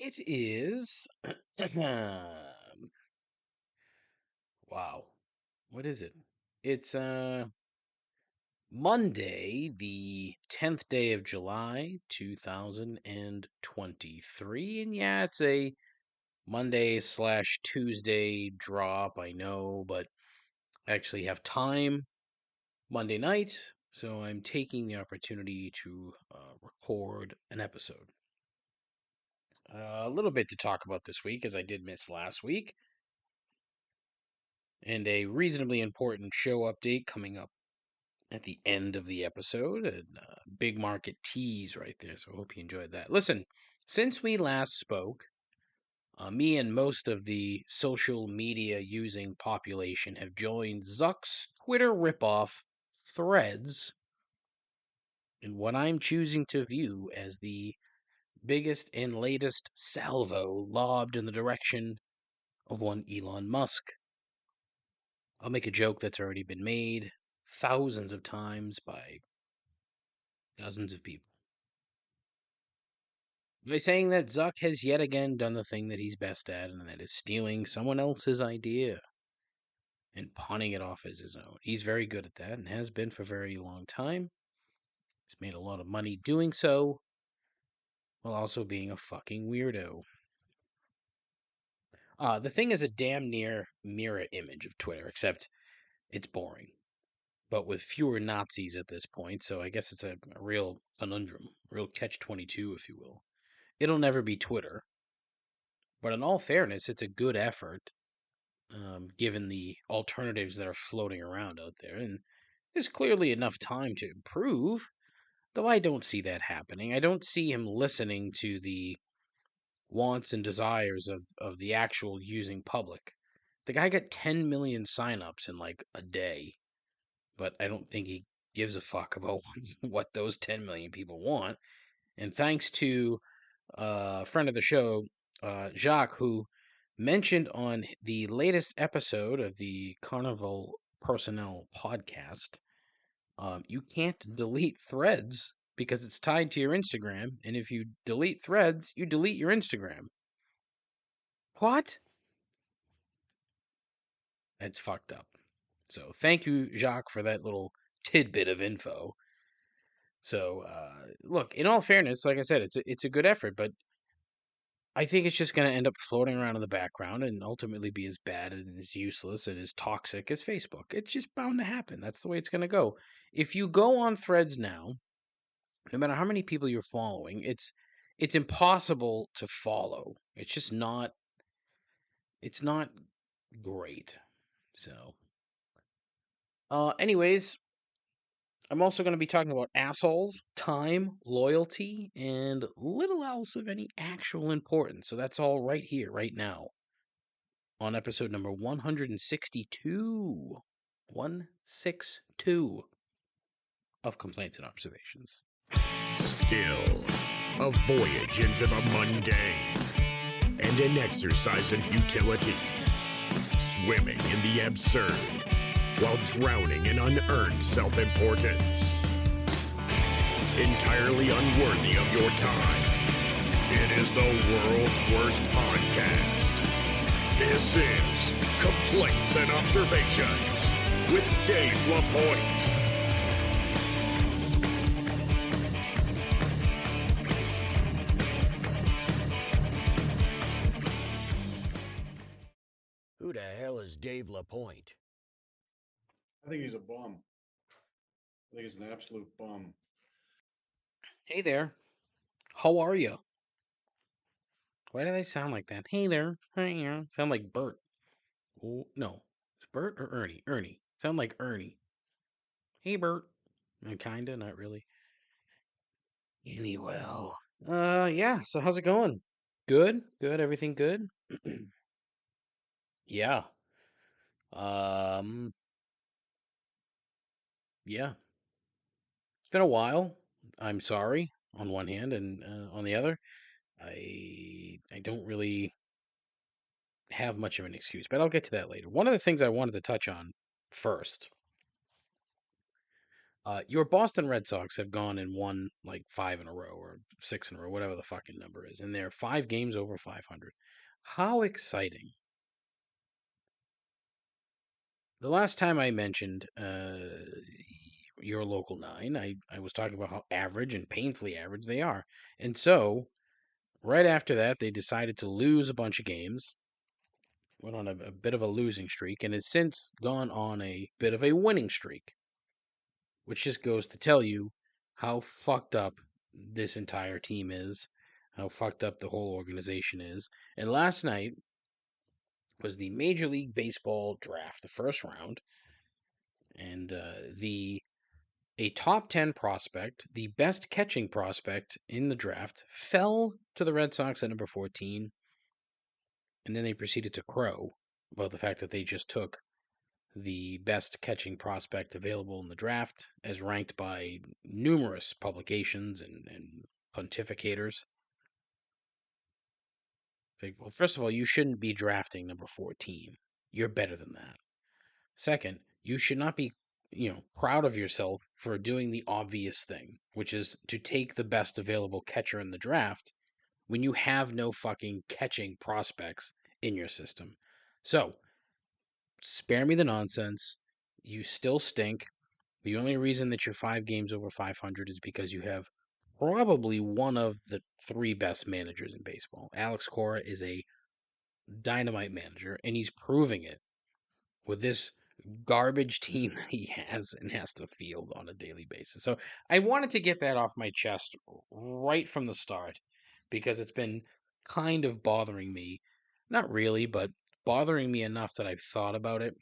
It is. Wow. What is it? It's Monday, the 10th day of July, 2023. And yeah, it's a Monday/Tuesday drop, I know, but I actually have time Monday night, so I'm taking the opportunity to record an episode. A little bit to talk about this week, as I did miss last week, and a reasonably important show update coming up at the end of the episode. And big market tease right there, so I hope you enjoyed that. Listen, since we last spoke, me and most of the social media using population have joined Zuck's Twitter ripoff Threads in what I'm choosing to view as the biggest and latest salvo lobbed in the direction of one Elon Musk. I'll make a joke that's already been made thousands of times by dozens of people. By saying that Zuck has yet again done the thing that he's best at, and that is stealing someone else's idea and pawning it off as his own. He's very good at that and has been for a very long time. He's made a lot of money doing so, while also being a fucking weirdo. The thing is a damn near mirror image of Twitter, except it's boring, but with fewer Nazis at this point, so I guess it's a real conundrum, a real catch-22, if you will. It'll never be Twitter, but in all fairness, it's a good effort, given the alternatives that are floating around out there, and there's clearly enough time to improve, though I don't see that happening. I don't see him listening to the wants and desires of the actual using public. The guy got 10 million signups in like a day, but I don't think he gives a fuck about what those 10 million people want. And thanks to a friend of the show, Jacques, who mentioned on the latest episode of the Carnival Personnel podcast, you can't delete threads because it's tied to your Instagram. And if you delete threads, you delete your Instagram. What? That's fucked up. So thank you, Jacques, for that little tidbit of info. So look, in all fairness, like I said, it's a good effort, but I think it's just going to end up floating around in the background and ultimately be as bad and as useless and as toxic as Facebook. It's just bound to happen. That's the way it's going to go. If you go on Threads now, no matter how many people you're following, it's impossible to follow. It's just not. It's not great. So, anyways, I'm also going to be talking about assholes, time, loyalty, and little else of any actual importance. So that's all right here, right now, on episode number 162. 162 of Complaints and Observations. Still, a voyage into the mundane and an exercise in futility. Swimming in the absurd while drowning in unearned self-importance. Entirely unworthy of your time. It is the world's worst podcast. This is Complaints and Observations with Dave LaPointe. Who the hell is Dave LaPointe? I think he's a bum. I think he's an absolute bum. Hey there. How are you? Why do they sound like that? Hey there. Hey, yeah. Sound like Bert. Oh, no. It's Bert or Ernie? Ernie. Sound like Ernie. Hey, Bert. Kinda, not really. Anyway. Yeah, so how's it going? Good? Good? Everything good? Yeah. Um, yeah. It's been a while. I'm sorry, on one hand, and on the other, I don't really have much of an excuse, but I'll get to that later. One of the things I wanted to touch on first Your Boston Red Sox have gone and won like 5 in a row or 6 in a row, whatever the fucking number is, and they're 5 games over 500. How exciting! The last time I mentioned your local nine, I was talking about how average and painfully average they are. And so, right after that, they decided to lose a bunch of games, went on a bit of a losing streak, and has since gone on a bit of a winning streak, which just goes to tell you how fucked up this entire team is, how fucked up the whole organization is. And last night was the Major League Baseball draft, the first round, and the a top 10 prospect, the best catching prospect in the draft, fell to the Red Sox at number 14, and then they proceeded to crow about the fact that they just took the best catching prospect available in the draft, as ranked by numerous publications and pontificators. Like, well, first of all, you shouldn't be drafting number 14. You're better than that. Second, you should not be, proud of yourself for doing the obvious thing, which is to take the best available catcher in the draft when you have no fucking catching prospects in your system. So, spare me the nonsense. You still stink. The only reason that you're 5 games over 500 is because you have probably one of the three best managers in baseball. Alex Cora is a dynamite manager, and he's proving it with this garbage team that he has and has to field on a daily basis. So I wanted to get that off my chest right from the start because it's been kind of bothering me. Not really, but bothering me enough that I've thought about it.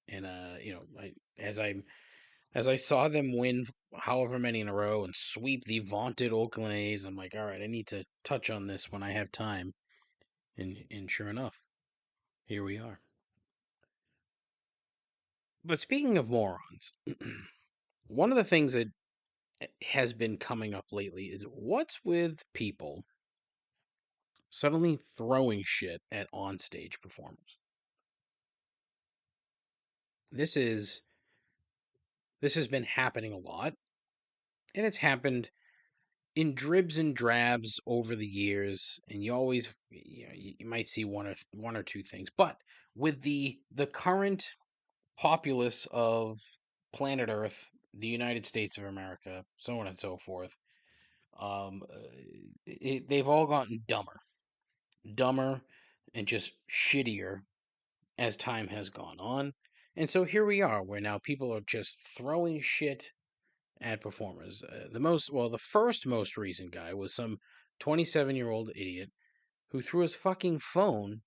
And as I saw them win however many in a row and sweep the vaunted Oakland A's, I'm like, all right, I need to touch on this when I have time. And sure enough, here we are. But speaking of morons, one of the things that has been coming up lately is what's with people suddenly throwing shit at onstage performers. This is this has been happening a lot, and it's happened in dribs and drabs over the years, and you always you might see one or two things. But with the current populace of planet Earth, the United States of America, so on and so forth, they've all gotten dumber, and just shittier as time has gone on. And so here we are, where now people are just throwing shit at performers. The first most recent guy was some 27-year-old idiot who threw his fucking phone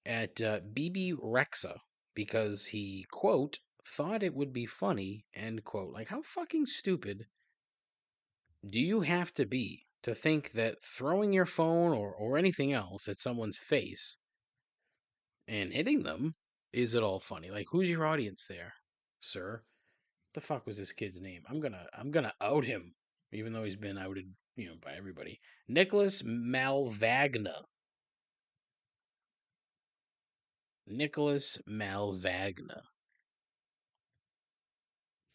at BB Rexa because he, quote, thought it would be funny, end quote. Like, how fucking stupid do you have to be to think that throwing your phone or anything else at someone's face and hitting them is at all funny? Like, who's your audience there, sir? What the fuck was this kid's name? I'm gonna out him, even though he's been outed, by everybody. Nicholas Malvagna. Nicholas Malvagna.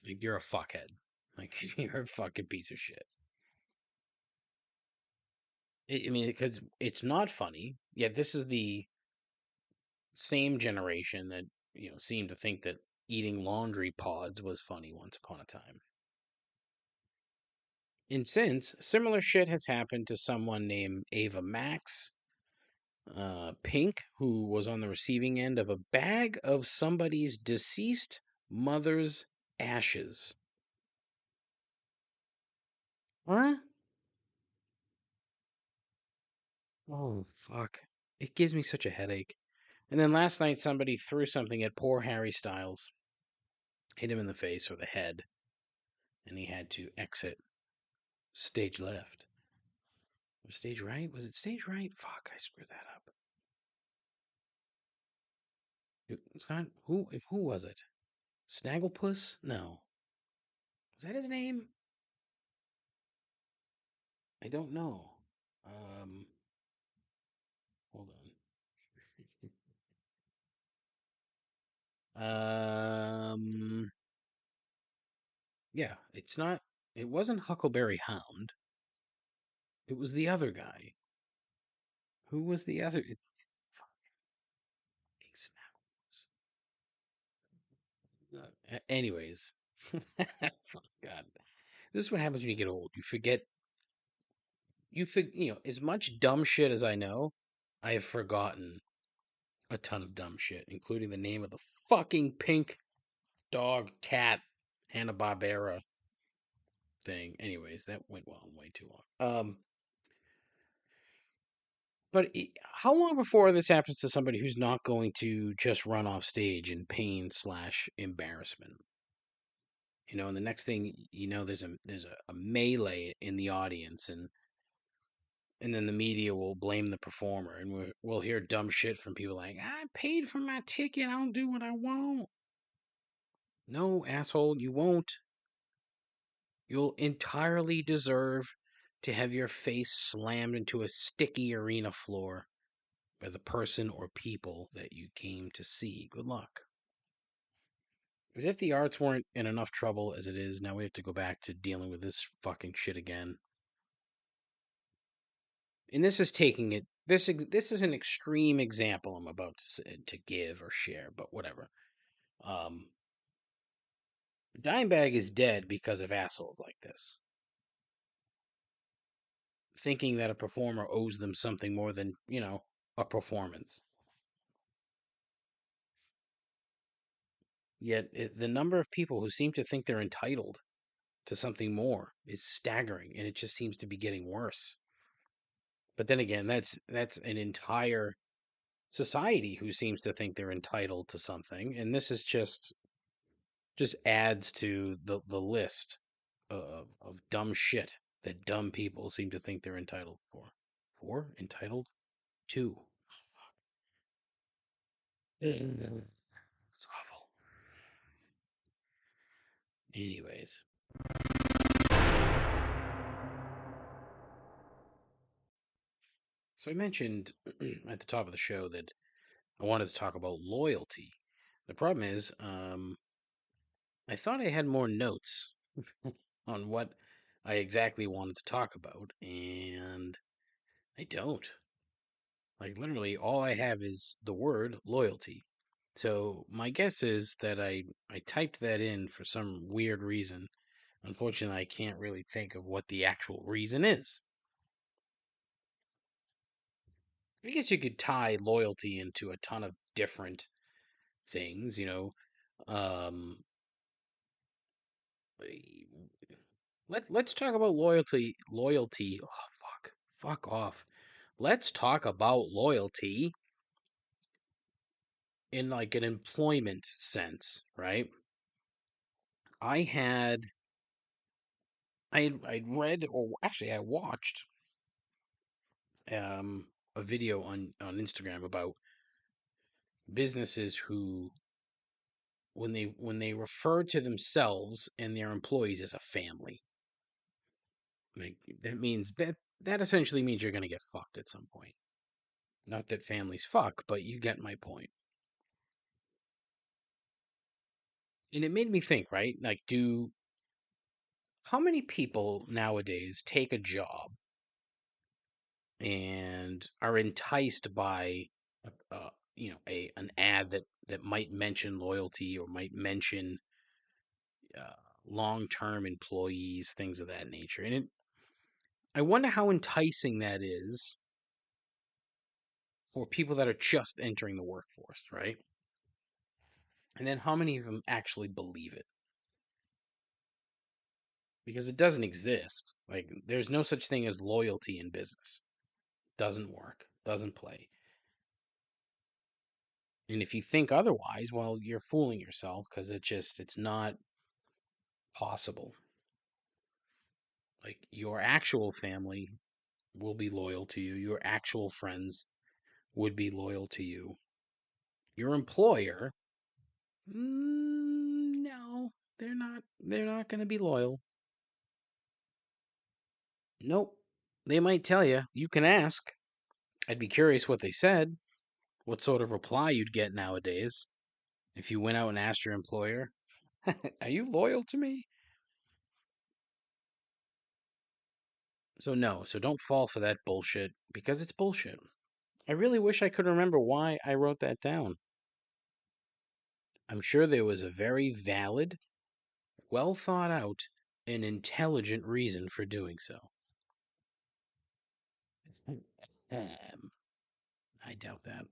Like, you're a fuckhead. Like, you're a fucking piece of shit. I mean, because it's not funny. Yet this is the same generation that seemed to think that eating laundry pods was funny once upon a time. And since similar shit has happened to someone named Ava Max, Pink, who was on the receiving end of a bag of somebody's deceased mother's ashes. Huh? Oh, fuck. It gives me such a headache. And then last night, somebody threw something at poor Harry Styles, hit him in the face or the head, and he had to exit stage left. Or stage right? Was it stage right? Fuck, I screwed that up. It's not, who was it? Snagglepuss? No. Was that his name? I don't know. Um, Hold on. Yeah, it's not. It wasn't Huckleberry Hound. It was the other guy. Who was the other? Fucking Snaggles. Anyways, fuck God, this is what happens when you get old. You forget. As much dumb shit as I know, I have forgotten a ton of dumb shit, including the name of the fucking pink dog cat Hanna-Barbera thing. Anyways, that went on way too long. But how long before this happens to somebody who's not going to just run off stage in pain slash embarrassment? And the next thing you know, there's a melee in the audience, and then the media will blame the performer, and we'll hear dumb shit from people like, "I paid for my ticket. I'll do what I want." No, asshole, you won't. You'll entirely deserve to have your face slammed into a sticky arena floor by the person or people that you came to see. Good luck. As if the arts weren't in enough trouble as it is, now we have to go back to dealing with this fucking shit again. And this is taking it. This is an extreme example I'm about to give or share, but whatever. Dimebag is dead because of assholes like this, thinking that a performer owes them something more than a performance. Yet the number of people who seem to think they're entitled to something more is staggering, and it just seems to be getting worse. But then again, that's an entire society who seems to think they're entitled to something, and this is just adds to the list of dumb shit that dumb people seem to think they're entitled entitled to. It's awful. Anyways, so I mentioned at the top of the show that I wanted to talk about loyalty. The problem is, I thought I had more notes on what I exactly wanted to talk about, and I don't. Like, literally, all I have is the word loyalty. So, my guess is that I typed that in for some weird reason. Unfortunately, I can't really think of what the actual reason is. I guess you could tie loyalty into a ton of different things, Um, let's talk about loyalty. Loyalty. Oh, fuck off. Let's talk about loyalty in like an employment sense, right? I had I'd read, or actually I watched a video on Instagram about businesses who, when they refer to themselves and their employees as a family, like that essentially means you're going to get fucked at some point. Not that families fuck, but you get my point. And it made me think, right? Like, how many people nowadays take a job and are enticed by an ad that might mention loyalty or might mention uh, long-term employees, things of that nature. And I wonder how enticing that is for people that are just entering the workforce, right? And then how many of them actually believe it? Because it doesn't exist. Like, there's no such thing as loyalty in business. Doesn't work, doesn't play. And if you think otherwise, well, you're fooling yourself, because it's not possible. Like, your actual family will be loyal to you. Your actual friends would be loyal to you. Your employer, no, they're not. They're not going to be loyal. Nope. They might tell you. You can ask. I'd be curious what they said. What sort of reply you'd get nowadays if you went out and asked your employer, "Are you loyal to me?" So no, so don't fall for that bullshit because it's bullshit. I really wish I could remember why I wrote that down. I'm sure there was a very valid, well thought out, and intelligent reason for doing so. I doubt that.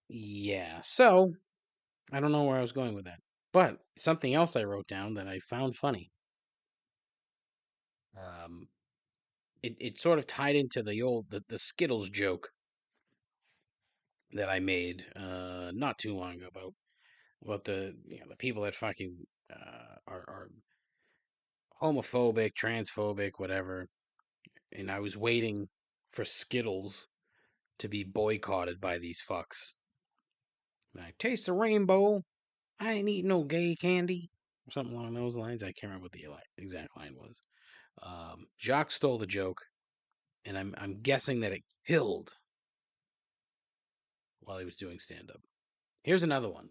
Yeah. So I don't know where I was going with that, but something else I wrote down that I found funny. Um, it sort of tied into the Skittles joke that I made not too long ago about the people that fucking are homophobic, transphobic, whatever. And I was waiting for Skittles to be boycotted by these fucks. Like, taste the rainbow. I ain't eating no gay candy. Or something along those lines. I can't remember what the exact line was. Jacques stole the joke, and I'm guessing that it killed while he was doing stand up. Here's another one.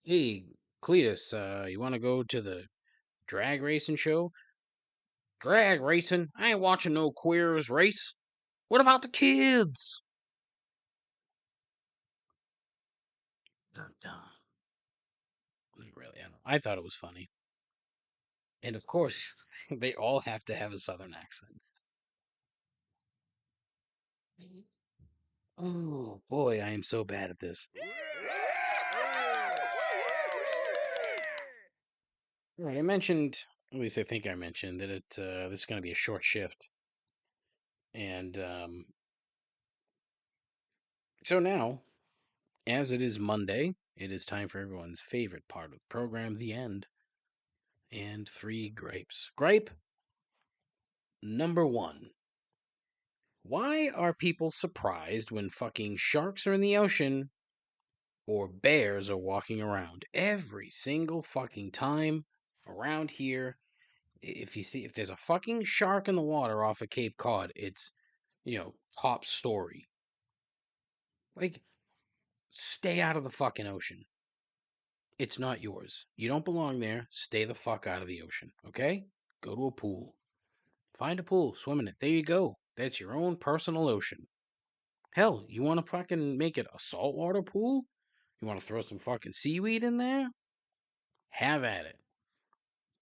Hey, Cletus, you want to go to the drag racing show? Drag racing? I ain't watching no queers race. What about the kids? Dun, dun. Really, I don't know. I thought it was funny. And of course, they all have to have a southern accent. Oh boy, I am so bad at this. All right, I mentioned, at least I think I mentioned that this is going to be a short shift, and so now, as it is Monday, it is time for everyone's favorite part of the program, the end, and three gripes. Gripe number one: why are people surprised when fucking sharks are in the ocean or bears are walking around? Every single fucking time around here, if there's a fucking shark in the water off of Cape Cod, it's, top story. Like, stay out of the fucking ocean. It's not yours. You don't belong there. Stay the fuck out of the ocean, okay? Go to a pool. Find a pool, swim in it. There you go. That's your own personal ocean. Hell, you want to fucking make it a saltwater pool? You want to throw some fucking seaweed in there? Have at it.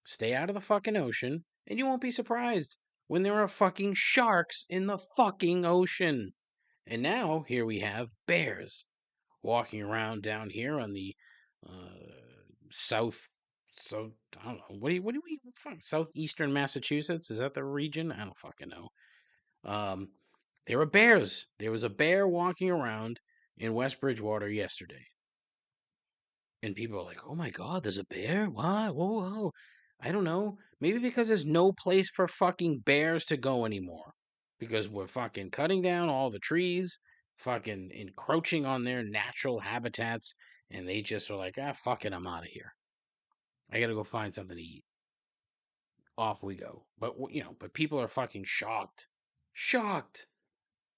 Stay out of the fucking ocean, and you won't be surprised when there are fucking sharks in the fucking ocean. And now, here we have bears walking around down here on the south, so I don't know. What do we fuck, southeastern Massachusetts? Is that the region? I don't fucking know. Um, there were bears. There was a bear walking around in West Bridgewater yesterday. And people are like, oh my God, there's a bear? What? Whoa, whoa. I don't know. Maybe because there's no place for fucking bears to go anymore. Because we're fucking cutting down all the trees, fucking encroaching on their natural habitats, and they just are like, fuck it, I'm out of here. I gotta go find something to eat. Off we go. But people are fucking shocked. Shocked.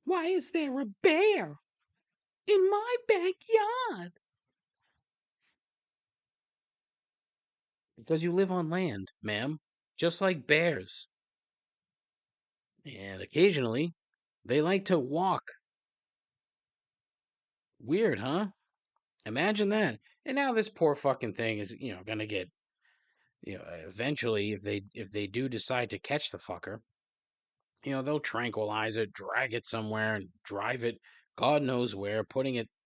Why is there a bear in my backyard? Because you live on land, ma'am, just like bears. And occasionally, they like to walk. Weird, huh? Imagine that. And now this poor fucking thing is, gonna get, eventually, if they do decide to catch the fucker, they'll tranquilize it, drag it somewhere, and drive it God knows where,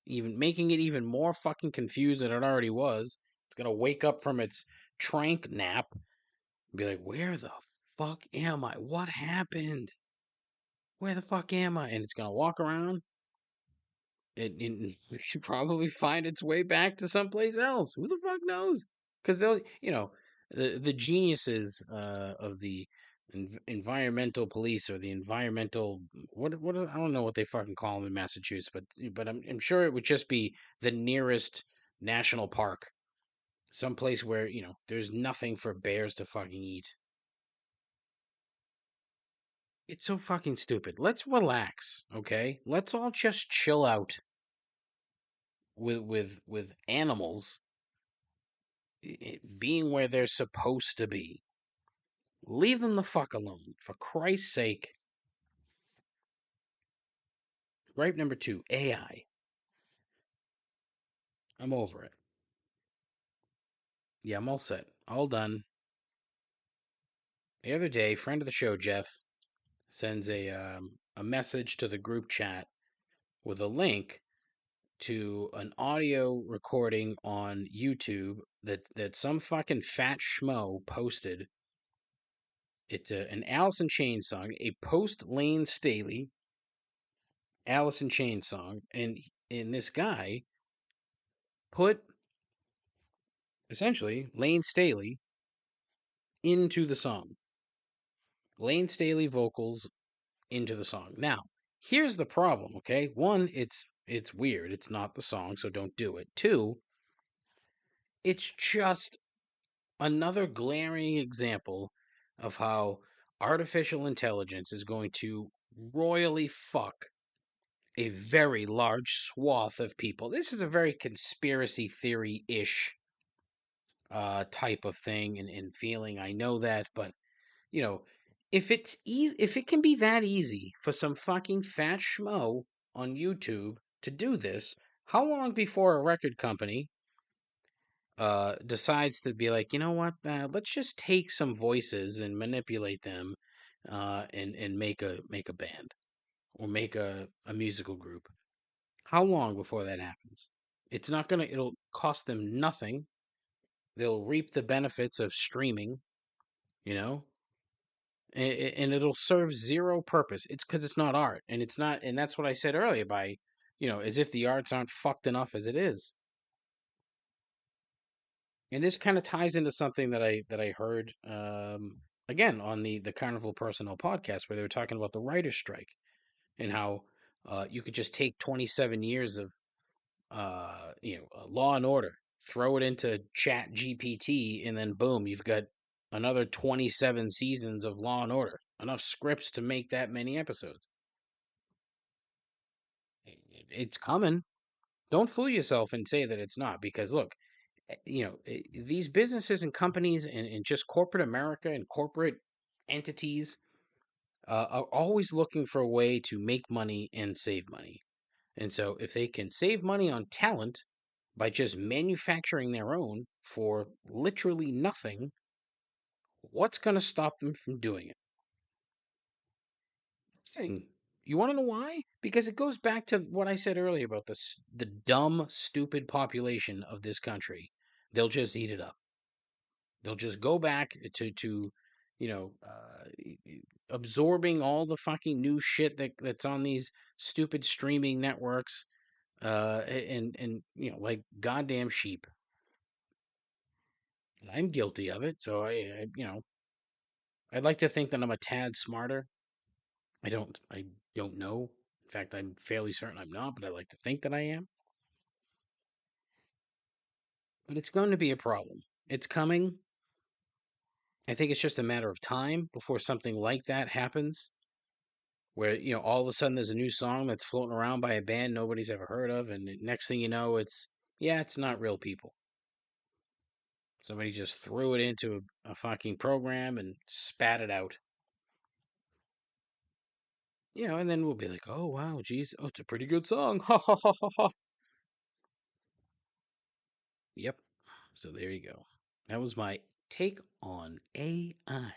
making it even more fucking confused than it already was. It's gonna wake up from its trank nap and be like, where the fuck am I? What happened? Where the fuck am I? And it's gonna walk around. It should probably find its way back to someplace else. Who the fuck knows? Because they'll, the geniuses of the environmental police or the environmental I don't know what they fucking call them in Massachusetts, but I'm sure it would just be the nearest national park, someplace where there's nothing for bears to fucking eat. It's so fucking stupid. Let's relax, okay? Let's all just chill out with animals being where they're supposed to be. Leave them the fuck alone, for Christ's sake. Gripe number 2, AI. I'm over it. Yeah, I'm all set. All done. The other day, friend of the show, Jeff, sends a message to the group chat with a link to an audio recording on YouTube that some fucking fat schmo posted. It's an Alice in Chains song, a post Lane Staley Alice in Chains song, and this guy put essentially Lane Staley into the song. Lane Staley vocals into the song. Now, here's the problem, okay? One, it's weird. It's not the song, so don't do it. Two, it's just another glaring example of how artificial intelligence is going to royally fuck a very large swath of people. This is a very conspiracy theory-ish type of thing and feeling. I know that, but you know, if it can be that easy for some fucking fat schmo on YouTube to do this, how long before a record company decides to be like, you know what, let's just take some voices and manipulate them, and make a band or make a musical group? How long before that happens? It's not gonna. It'll cost them nothing. They'll reap the benefits of streaming. You know, and it'll serve zero purpose. It's because it's not art, and it's not, and that's what I said earlier. By as if the arts aren't fucked enough as it is. And this kind of ties into something that I heard again on the Carnival Personnel podcast, where they were talking about the writer's strike and how you could just take 27 years of Law and Order, throw it into Chat GPT, and then boom, you've got another 27 seasons of Law and Order. Enough scripts to make that many episodes. It's coming. Don't fool yourself and say that it's not, because look, these businesses and companies and just corporate America and corporate entities are always looking for a way to make money and save money. And so if they can save money on talent by just manufacturing their own for literally nothing, what's going to stop them from doing it? Nothing. You want to know why? Because it goes back to what I said earlier about the dumb, stupid population of this country. They'll just eat it up. They'll just go back to absorbing all the fucking new shit that's on these stupid streaming networks, and like goddamn sheep. I'm guilty of it, so I'd like to think that I'm a tad smarter. I don't know. In fact, I'm fairly certain I'm not, but I like to think that I am. But it's going to be a problem. It's coming. I think it's just a matter of time before something like that happens, where all of a sudden there's a new song that's floating around by a band nobody's ever heard of, and the next thing you know, it's not real people. Somebody just threw it into a fucking program and spat it out. And then we'll be like, oh wow, geez, oh, it's a pretty good song. Ha ha ha ha ha. Yep. So there you go. That was my take on AI.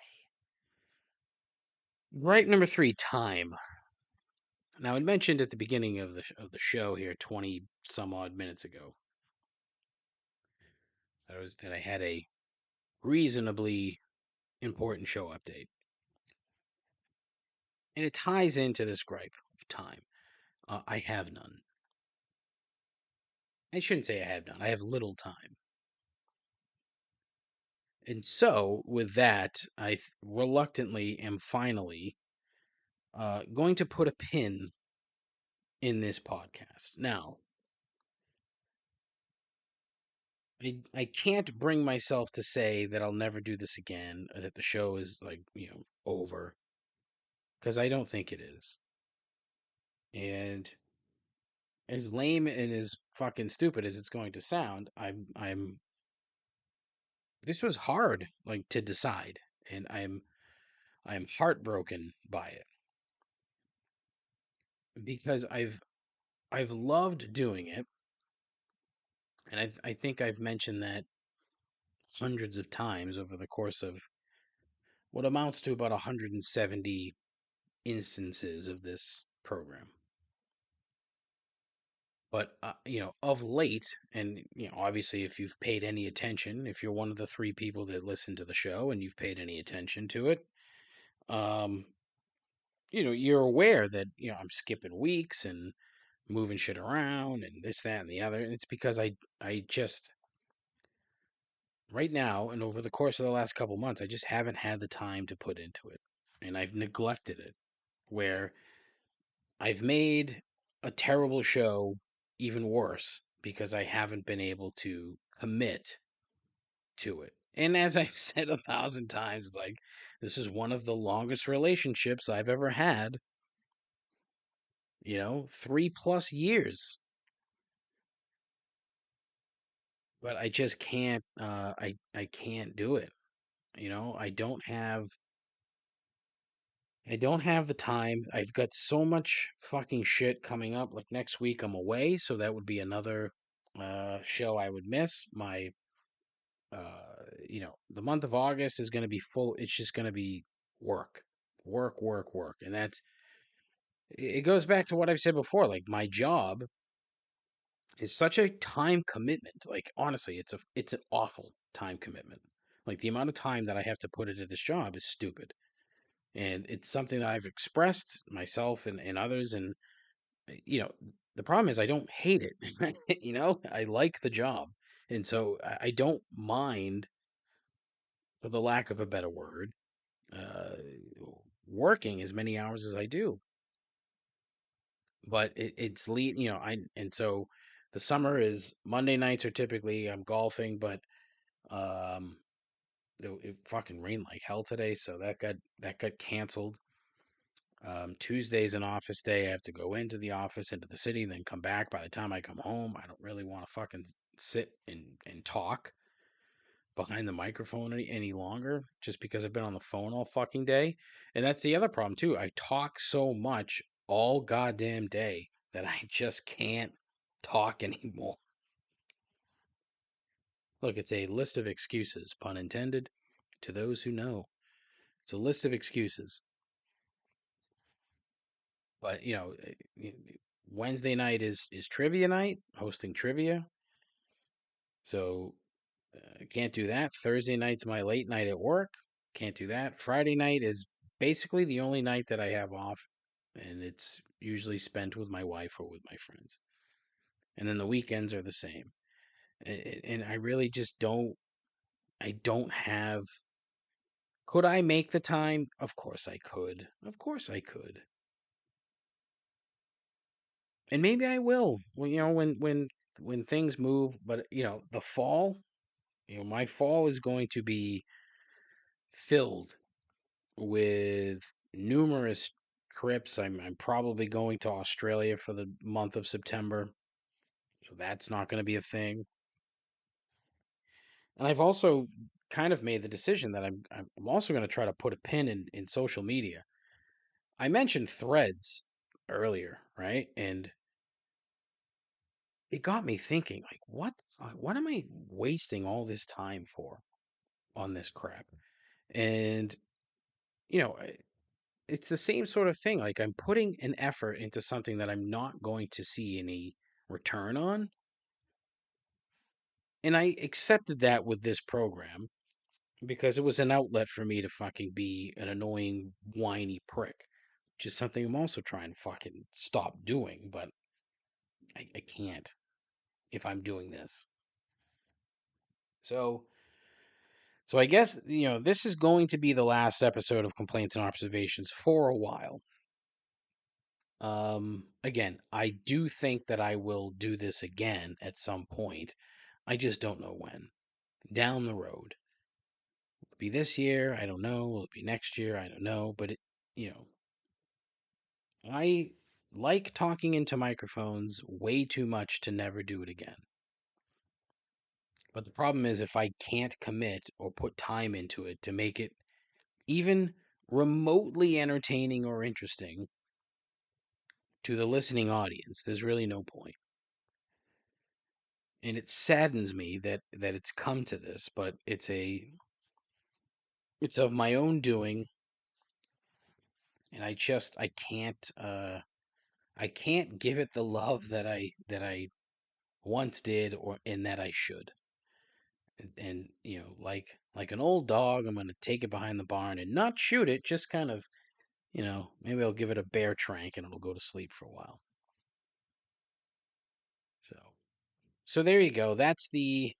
Right, number 3, time. Now, I mentioned at the beginning of the show here, 20 some odd minutes ago, that I had a reasonably important show update, and it ties into this gripe of time. I have none. I shouldn't say I have none. I have little time. And so, with that, I reluctantly am finally going to put a pin in this podcast. Now, I can't bring myself to say that I'll never do this again, or that the show is over, because I don't think it is. And as lame and as fucking stupid as it's going to sound, I'm this was hard, like, to decide, and I'm heartbroken by it because I've loved doing it, and I think I've mentioned that hundreds of times over the course of what amounts to about 170 instances of this program. But of late, and obviously, if you've paid any attention, if you're one of the three people that listen to the show and you've paid any attention to it, um, you're aware that I'm skipping weeks and moving shit around and this, that, and the other, and it's because I just right now and over the course of the last couple months, I just haven't had the time to put into it, and I've neglected it. Where I've made a terrible show even worse because I haven't been able to commit to it. And as I've said 1,000 times, it's like this is one of the longest relationships I've ever had. 3+ years. But I just can't. I can't do it. I don't have. I don't have the time. I've got so much fucking shit coming up. Like next week, I'm away, so that would be another show I would miss. The month of August is going to be full. It's just going to be work, work, work, work, and it goes back to what I've said before. Like my job is such a time commitment. Like honestly, it's an awful time commitment. Like the amount of time that I have to put into this job is stupid, and it's something that I've expressed myself and others, and you know the problem is I don't hate it. I like the job, and so I don't mind, for the lack of a better word, uh, working as many hours as I do. But it's lead, and so the summer is Monday nights are typically I'm golfing, but um, it fucking rained like hell today, so that got canceled. Tuesday's an office day. I have to go into the office, into the city, and then come back. By the time I come home, I don't really want to fucking sit and talk behind the microphone any longer just because I've been on the phone all fucking day. And that's the other problem too. I talk so much all goddamn day that I just can't talk anymore. Look, it's a list of excuses, pun intended, to those who know. It's a list of excuses. But, Wednesday night is trivia night, hosting trivia. So can't do that. Thursday night's my late night at work. Can't do that. Friday night is basically the only night that I have off, and it's usually spent with my wife or with my friends. And then the weekends are the same. And I really just don't. I don't have. Could I make the time? Of course I could. Of course I could. And maybe I will. Well, when things move. But the fall. My fall is going to be filled with numerous trips. I'm probably going to Australia for the month of September, so that's not going to be a thing. And I've also kind of made the decision that I'm also going to try to put a pin in social media. I mentioned Threads earlier, right? And it got me thinking, like, what am I wasting all this time for on this crap? And you know, it's the same sort of thing. Like I'm putting an effort into something that I'm not going to see any return on. And I accepted that with this program because it was an outlet for me to fucking be an annoying, whiny prick, which is something I'm also trying to fucking stop doing, but I can't if I'm doing this. So, so I guess, this is going to be the last episode of Complaints and Observations for a while. Again, I do think that I will do this again at some point. I just don't know when. Down the road. Will it be this year? I don't know. Will it be next year? I don't know. But you know, I like talking into microphones way too much to never do it again. But the problem is if I can't commit or put time into it to make it even remotely entertaining or interesting to the listening audience, there's really no point. And it saddens me that it's come to this, but it's of my own doing, and I can't give it the love that I once did, or in that I should. And like an old dog, I'm going to take it behind the barn and not shoot it, just kind of, maybe I'll give it a bear trank and it'll go to sleep for a while. So there you go. That's the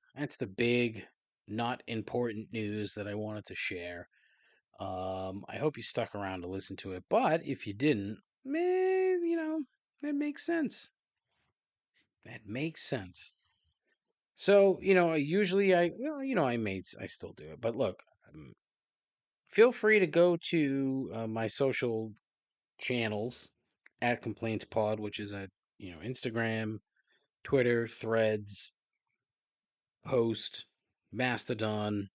big, not important news that I wanted to share. I hope you stuck around to listen to it, but if you didn't, that makes sense. That makes sense. So, usually I still do it, but look, feel free to go to my social channels at Complaints Pod, which is at, Instagram, Twitter, Threads, Post, Mastodon.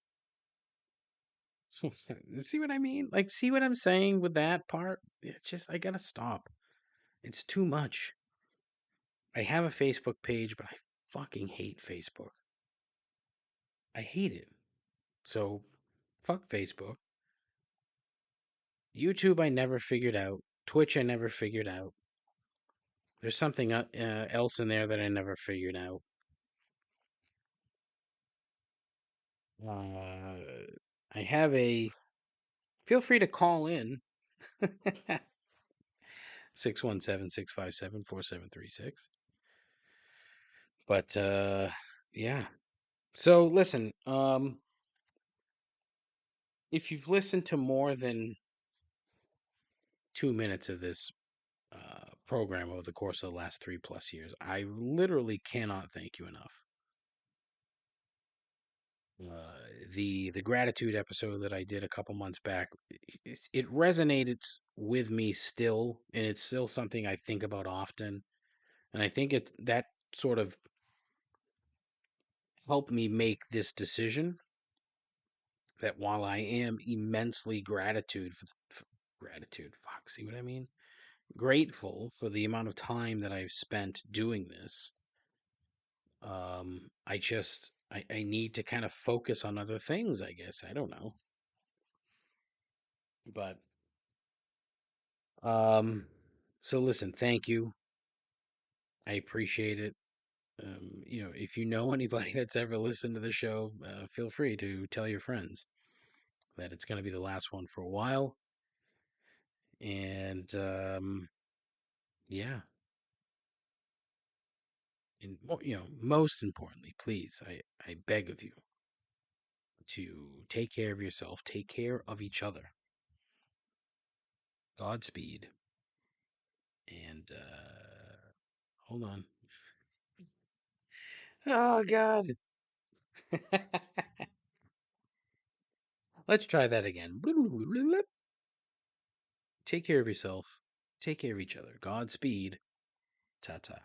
See what I mean? Like, see what I'm saying with that part? It's just, I gotta stop. It's too much. I have a Facebook page, but I fucking hate Facebook. I hate it. So, fuck Facebook. YouTube, I never figured out. Twitch, I never figured out. There's something else in there that I never figured out. I have a. Feel free to call in. 617-657-4736. But yeah. So listen, if you've listened to more than 2 minutes of this program over the course of the last 3+ years, I literally cannot thank you enough. The gratitude episode that I did a couple months back, it resonated with me still, and it's still something I think about often. And I think it's that sort of helped me make this decision that while I am immensely gratitude, fuck, see what I mean? Grateful for the amount of time that I've spent doing this. I need to kind of focus on other things, I guess. I don't know. But so listen, thank you. I appreciate it. If you know anybody that's ever listened to the show, feel free to tell your friends that it's going to be the last one for a while. And yeah, and most importantly, please, I beg of you to take care of yourself, take care of each other. Godspeed. And hold on. Oh God. Let's try that again. Take care of yourself. Take care of each other. Godspeed. Ta ta.